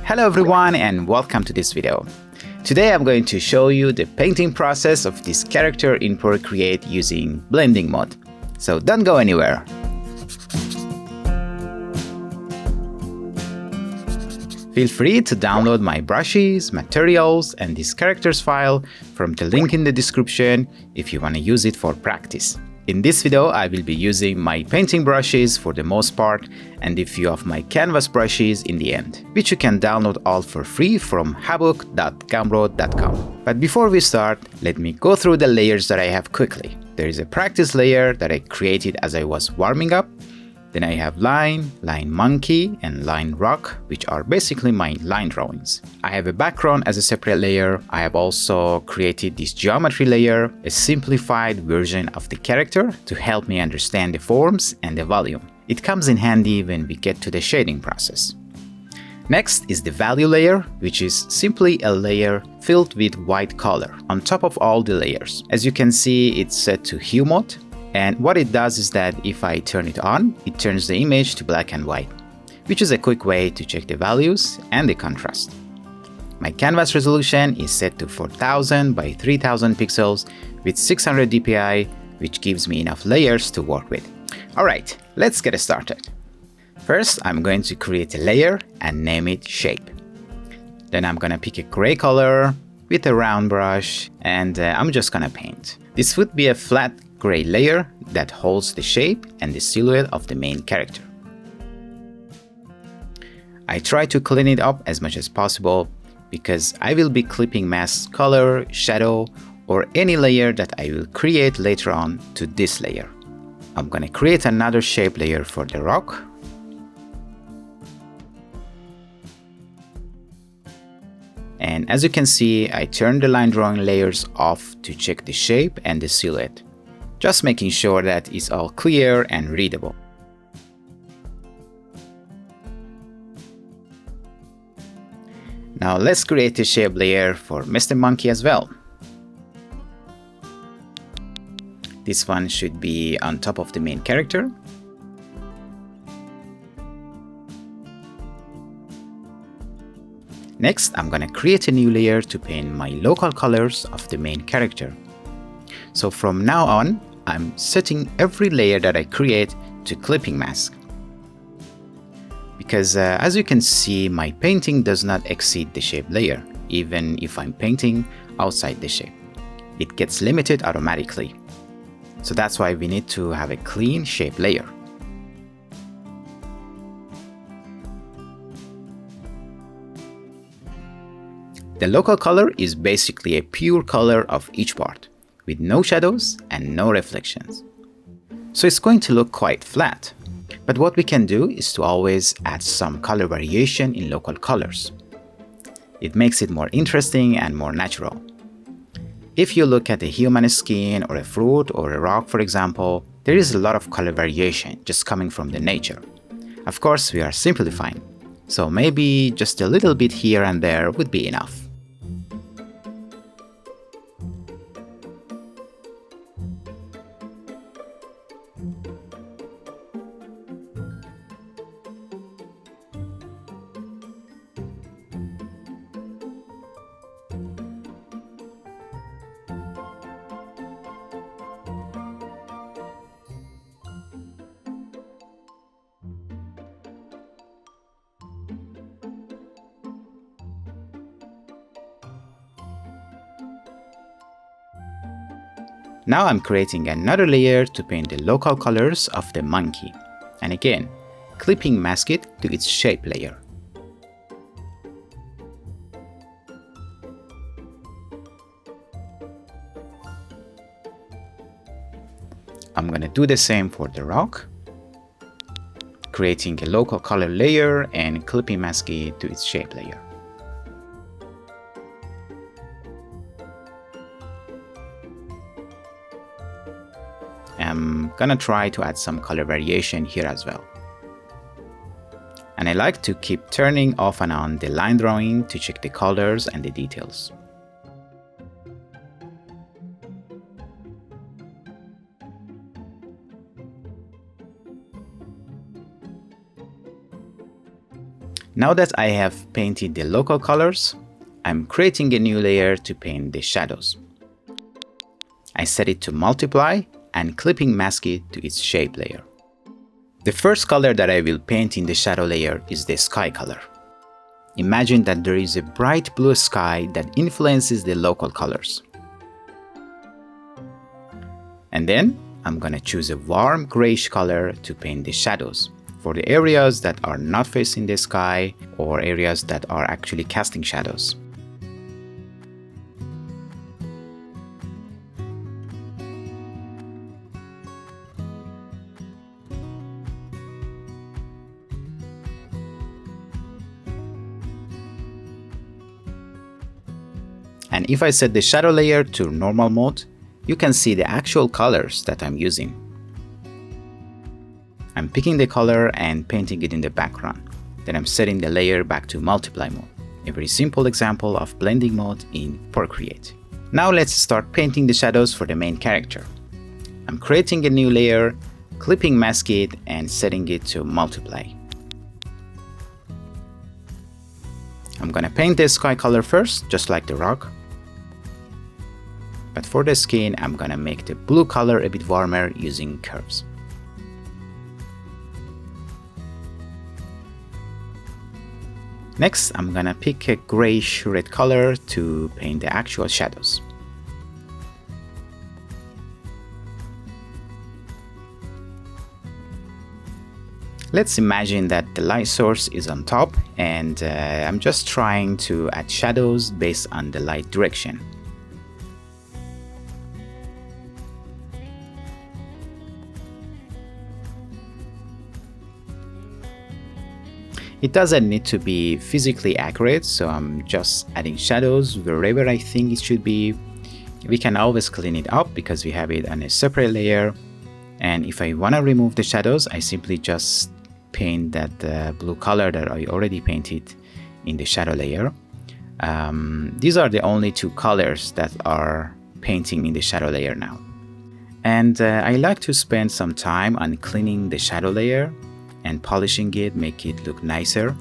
Hello everyone and welcome to this video. Today I'm going to show you the painting process of this character in Procreate using blending mode. So don't go anywhere. Feel free to download my brushes, materials, and this characters file from the link in the description if you want to use it for practice. In this video, I will be using my painting brushes for the most part and a few of my canvas brushes in the end, which you can download all for free from habook.gumroad.com. But before we start, let me go through the layers that I have quickly. There is a practice layer that I created as I was warming up. Then I have line, line monkey, and line rock, which are basically my line drawings. I have a background as a separate layer. I have also created this geometry layer, a simplified version of the character to help me understand the forms and the volume. It comes in handy when we get to the shading process. Next is the value layer, which is simply a layer filled with white color on top of all the layers. As you can see, it's set to hue mode. And what it does is that if I turn it on, it turns the image to black and white, which is a quick way to check the values and the contrast. My canvas resolution is set to 4000 by 3000 pixels with 600 dpi, which gives me enough layers to work with. Alright, let's get started. First, I'm going to create a layer and name it shape. Then I'm gonna pick a gray color with a round brush and I'm just gonna paint. This would be a flat gray layer that holds the shape and the silhouette of the main character. I try to clean it up as much as possible because I will be clipping mask color, shadow, or any layer that I will create later on to this layer. I'm gonna create another shape layer for the rock. And as you can see, I turned the line drawing layers off to check the shape and the silhouette, just making sure that it's all clear and readable. Now let's create a shape layer for Mr. Monkey as well. This one should be on top of the main character. Next, I'm gonna create a new layer to paint my local colors of the main character. So from now on, I'm setting every layer that I create to clipping mask. Because as you can see, my painting does not exceed the shape layer, even if I'm painting outside the shape. It gets limited automatically. So that's why we need to have a clean shape layer. The local color is basically a pure color of each part, with no shadows and no reflections. So it's going to look quite flat. But what we can do is to always add some color variation in local colors. It makes it more interesting and more natural. If you look at a human skin or a fruit or a rock, for example, there is a lot of color variation just coming from the nature. Of course, we are simplifying, so maybe just a little bit here and there would be enough. Now I'm creating another layer to paint the local colors of the monkey, and again, clipping mask it to its shape layer. I'm gonna do the same for the rock, creating a local color layer and clipping mask it to its shape layer. I'm gonna try to add some color variation here as well. And I like to keep turning off and on the line drawing to check the colors and the details. Now that I have painted the local colors, I'm creating a new layer to paint the shadows. I set it to multiply and clipping mask it to its shape layer. The first color that I will paint in the shadow layer is the sky color. Imagine that there is a bright blue sky that influences the local colors. And then I'm gonna choose a warm grayish color to paint the shadows for the areas that are not facing the sky or areas that are actually casting shadows. And if I set the shadow layer to normal mode, you can see the actual colors that I'm using. I'm picking the color and painting it in the background. Then I'm setting the layer back to multiply mode. A very simple example of blending mode in Procreate. Now let's start painting the shadows for the main character. I'm creating a new layer, clipping mask it and setting it to multiply. I'm gonna paint the sky color first, just like the rock. But for the skin, I'm gonna make the blue color a bit warmer using curves. Next, I'm gonna pick a grayish red color to paint the actual shadows. Let's imagine that the light source is on top and I'm just trying to add shadows based on the light direction. It doesn't need to be physically accurate, so I'm just adding shadows wherever I think it should be. We can always clean it up because we have it on a separate layer. And if I want to remove the shadows, I simply just paint that blue color that I already painted in the shadow layer. These are the only two colors that are painting in the shadow layer now. And I like to spend some time on cleaning the shadow layer and polishing it, make it look nicer.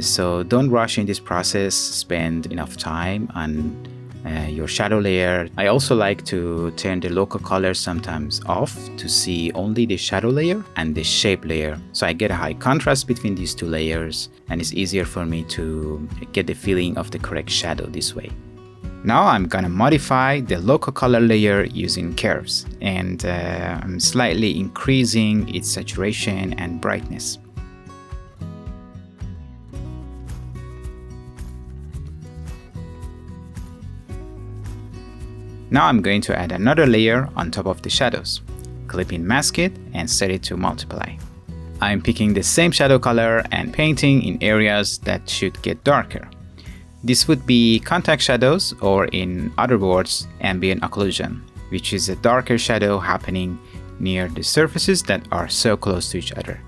So don't rush in this process, spend enough time on your shadow layer. I also like to turn the local colors sometimes off to see only the shadow layer and the shape layer. So I get a high contrast between these two layers and it's easier for me to get the feeling of the correct shadow this way. Now I'm gonna modify the local color layer using curves and I'm slightly increasing its saturation and brightness. Now I'm going to add another layer on top of the shadows. Clip in mask it and set it to multiply. I'm picking the same shadow color and painting in areas that should get darker. This would be contact shadows, or in other words, ambient occlusion, which is a darker shadow happening near the surfaces that are so close to each other.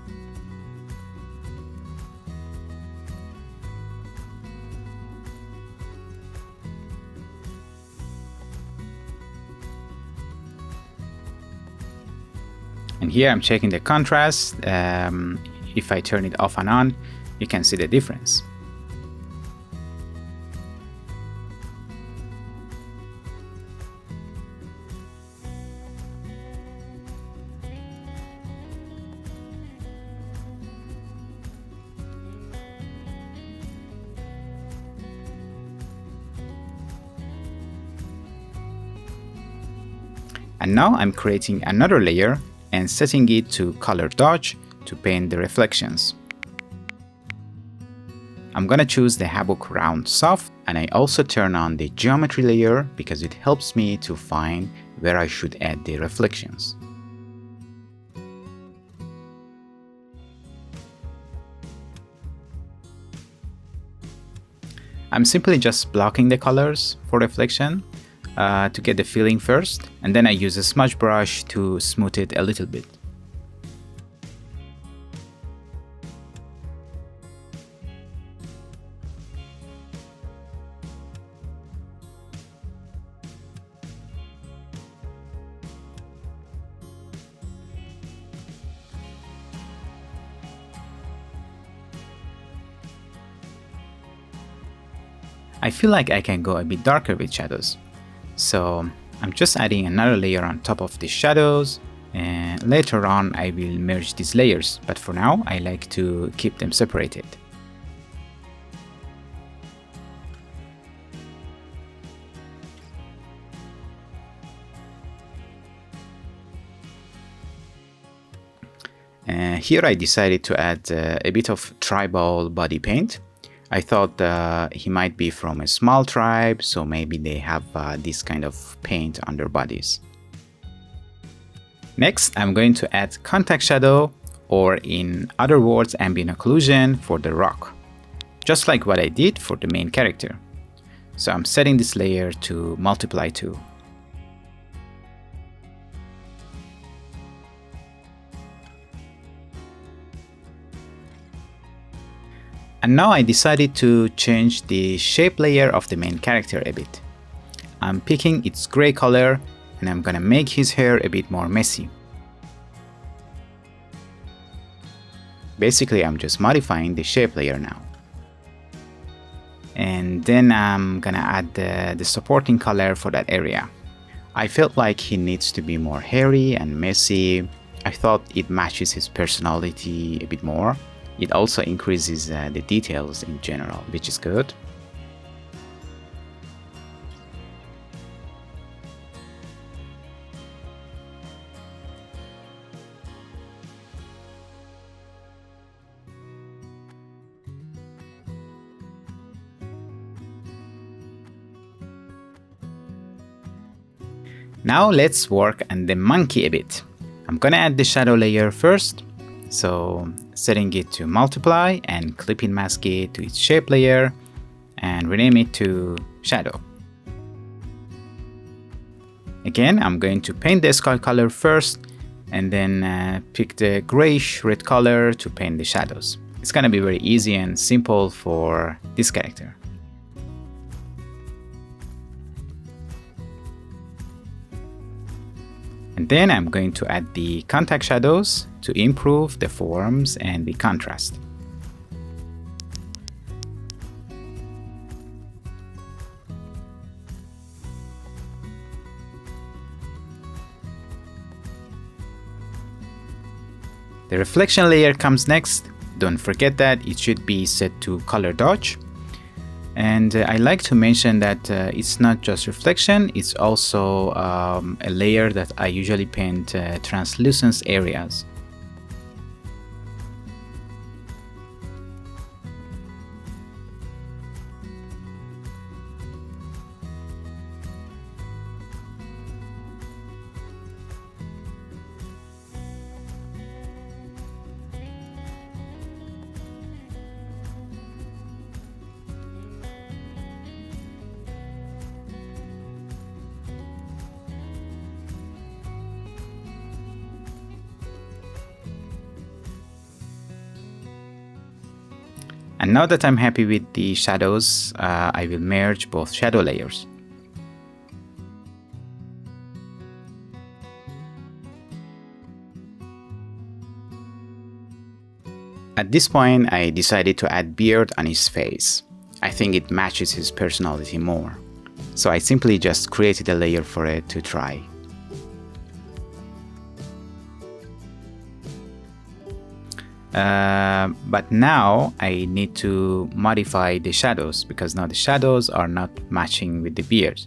And here I'm checking the contrast. If I turn it off and on, you can see the difference. And now I'm creating another layer and setting it to color dodge to paint the reflections. I'm gonna choose the HABOOK round soft, and I also turn on the geometry layer because it helps me to find where I should add the reflections. I'm simply just blocking the colors for reflection to get the feeling first, and then I use a smudge brush to smooth it a little bit. I feel like I can go a bit darker with shadows. So I'm just adding another layer on top of the shadows, and later on I will merge these layers, but for now I like to keep them separated. Here I decided to add a bit of tribal body paint. I thought he might be from a small tribe, so maybe they have this kind of paint on their bodies. Next, I'm going to add contact shadow, or in other words, ambient occlusion for the rock, just like what I did for the main character. So I'm setting this layer to multiply 2. And now I decided to change the shape layer of the main character a bit. I'm picking its gray color and I'm gonna make his hair a bit more messy. Basically, I'm just modifying the shape layer now. And then I'm gonna add the supporting color for that area. I felt like he needs to be more hairy and messy. I thought it matches his personality a bit more. It also increases the details in general, which is good. Now let's work on the monkey a bit. I'm gonna add the shadow layer first. So setting it to multiply and clipping mask it to its shape layer and rename it to shadow. Again, I'm going to paint the skull color first and then pick the grayish red color to paint the shadows. It's gonna be very easy and simple for this character. And then I'm going to add the contact shadows to improve the forms and the contrast. The reflection layer comes next. Don't forget that it should be set to color dodge. And I like to mention that it's not just reflection, it's also a layer that I usually paint translucent areas. And now that I'm happy with the shadows, I will merge both shadow layers. At this point, I decided to add beard on his face. I think it matches his personality more. So I simply just created a layer for it to try. But now I need to modify the shadows because now the shadows are not matching with the beard.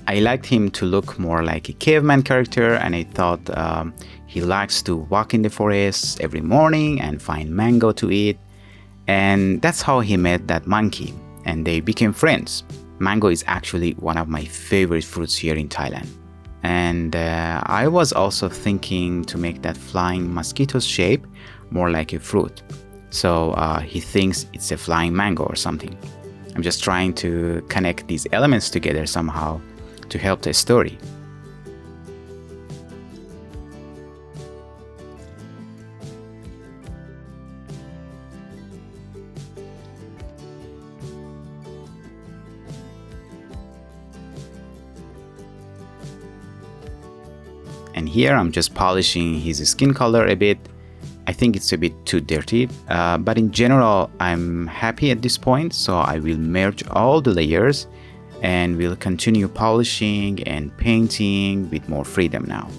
I liked him to look more like a caveman character, and I thought he likes to walk in the forest every morning and find mango to eat. And that's how he met that monkey, and they became friends. Mango is actually one of my favorite fruits here in Thailand. And I was also thinking to make that flying mosquito's shape more like a fruit. So he thinks it's a flying mango or something. I'm just trying to connect these elements together somehow to help the story. And here I'm just polishing his skin color a bit. I think it's a bit too dirty, but in general I'm happy at this point, so I will merge all the layers and we'll continue polishing and painting with more freedom now.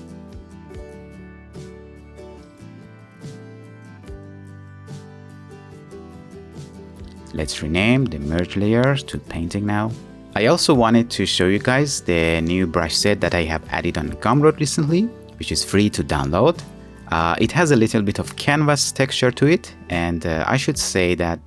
Let's rename the merge layers to painting now. I also wanted to show you guys the new brush set that I have added on Gumroad recently, which is free to download. It has a little bit of canvas texture to it, and I should say that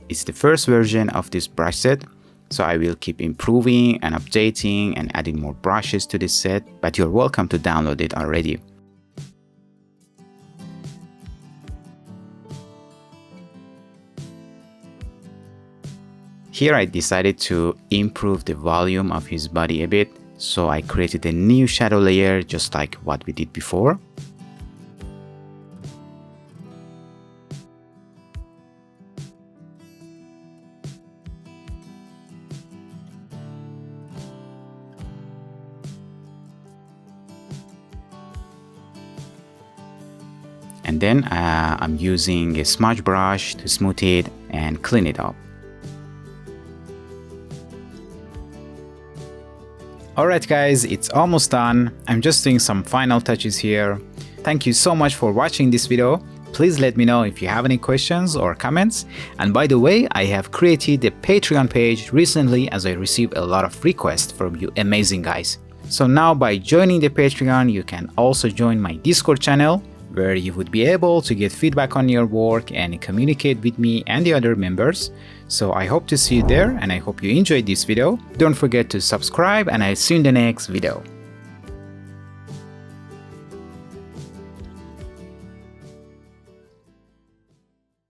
it's the first version of this brush set, so I will keep improving and updating and adding more brushes to this set, but you're welcome to download it already. Here I decided to improve the volume of his body a bit, so I created a new shadow layer just like what we did before. And then I'm using a smudge brush to smooth it and clean it up. Alright guys, it's almost done. I'm just doing some final touches here. Thank you so much for watching this video. Please let me know if you have any questions or comments. And by the way, I have created a Patreon page recently as I received a lot of requests from you amazing guys. So now by joining the Patreon, you can also join my Discord channel, where you would be able to get feedback on your work and communicate with me and the other members. So I hope to see you there, and I hope you enjoyed this video. Don't forget to subscribe, and I'll see you in the next video.